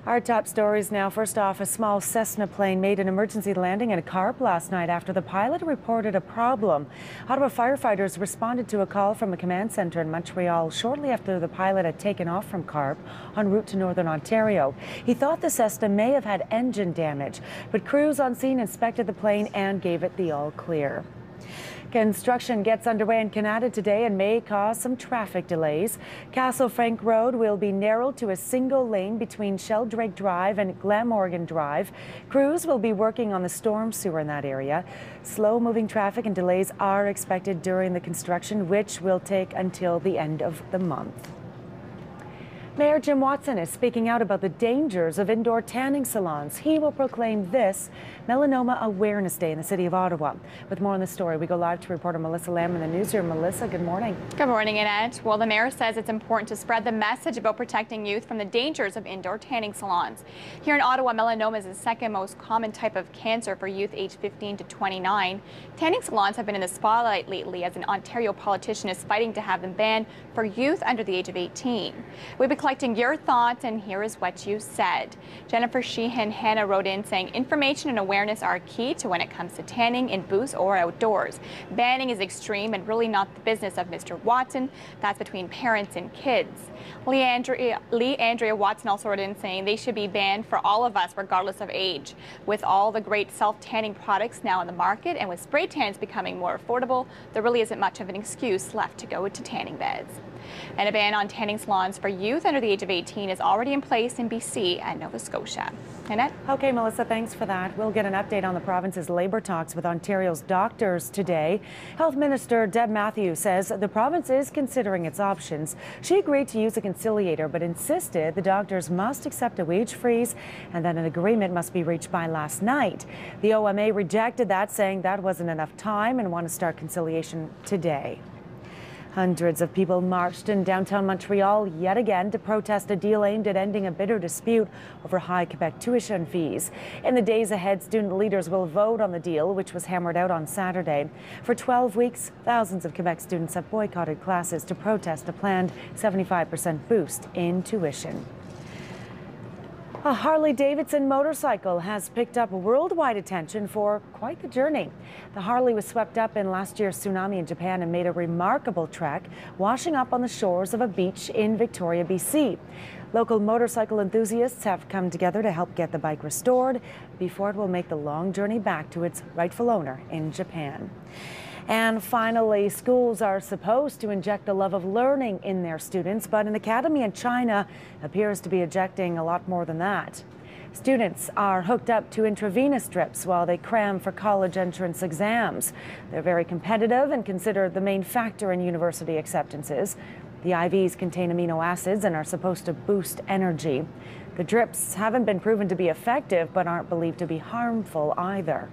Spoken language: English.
Our top stories now. First off, a small Cessna plane made an emergency landing in a Carp last night after the pilot reported a problem. Ottawa firefighters responded to a call from a command centre in Montreal shortly after the pilot had taken off from Carp en route to Northern Ontario. He thought the Cessna may have had engine damage, but crews on scene inspected the plane and gave it the all clear. Construction gets underway in Canada today and may cause some traffic delays. Castle Frank Road will be narrowed to a single lane between Sheldrake Drive and Glamorgan Drive. Crews will be working on the storm sewer in that area. Slow-moving traffic and delays are expected during the construction, which will take until the end of the month. Mayor Jim Watson is speaking out about the dangers of indoor tanning salons. He will proclaim this Melanoma Awareness Day in the city of Ottawa. With more on the story, we go live to reporter Melissa Lamb in the newsroom. Melissa, good morning. Good morning, Annette. Well, the mayor says it's important to spread the message about protecting youth from the dangers of indoor tanning salons. Here in Ottawa, melanoma is the second most common type of cancer for youth aged 15 to 29. Tanning salons have been in the spotlight lately as an Ontario politician is fighting to have them banned for youth under the age of 18. We've been collecting your thoughts, and here is what you said. Jennifer Sheehan Hannah wrote in saying information and awareness are key to when it comes to tanning in booths or outdoors. Banning is extreme and really not the business of Mr. Watson. That's between parents and kids. Lee Andrea Watson also wrote in saying they should be banned for all of us regardless of age. With all the great self-tanning products now in the market and with spray tans becoming more affordable, there really isn't much of an excuse left to go to tanning beds. And a ban on tanning salons for youth under the age of 18 is already in place in BC and Nova Scotia. Annette? Okay, Melissa, thanks for that. We'll get an update on the province's labour talks with Ontario's doctors today. Health Minister Deb Matthews says the province is considering its options. She agreed to use a conciliator, but insisted the doctors must accept a wage freeze and that an agreement must be reached by last night. The OMA rejected that, saying that wasn't enough time and want to start conciliation today. Hundreds of people marched in downtown Montreal yet again to protest a deal aimed at ending a bitter dispute over high Quebec tuition fees. In the days ahead, student leaders will vote on the deal, which was hammered out on Saturday. For 12 weeks, thousands of Quebec students have boycotted classes to protest a planned 75% boost in tuition. A Harley Davidson motorcycle has picked up worldwide attention for quite the journey. The Harley was swept up in last year's tsunami in Japan and made a remarkable trek, washing up on the shores of a beach in Victoria, BC. Local motorcycle enthusiasts have come together to help get the bike restored before it will make the long journey back to its rightful owner in Japan. And finally, schools are supposed to inject a love of learning in their students, but an academy in China appears to be injecting a lot more than that. Students are hooked up to intravenous drips while they cram for college entrance exams. They're very competitive and considered the main factor in university acceptances. The IVs contain amino acids and are supposed to boost energy. The drips haven't been proven to be effective, but aren't believed to be harmful either.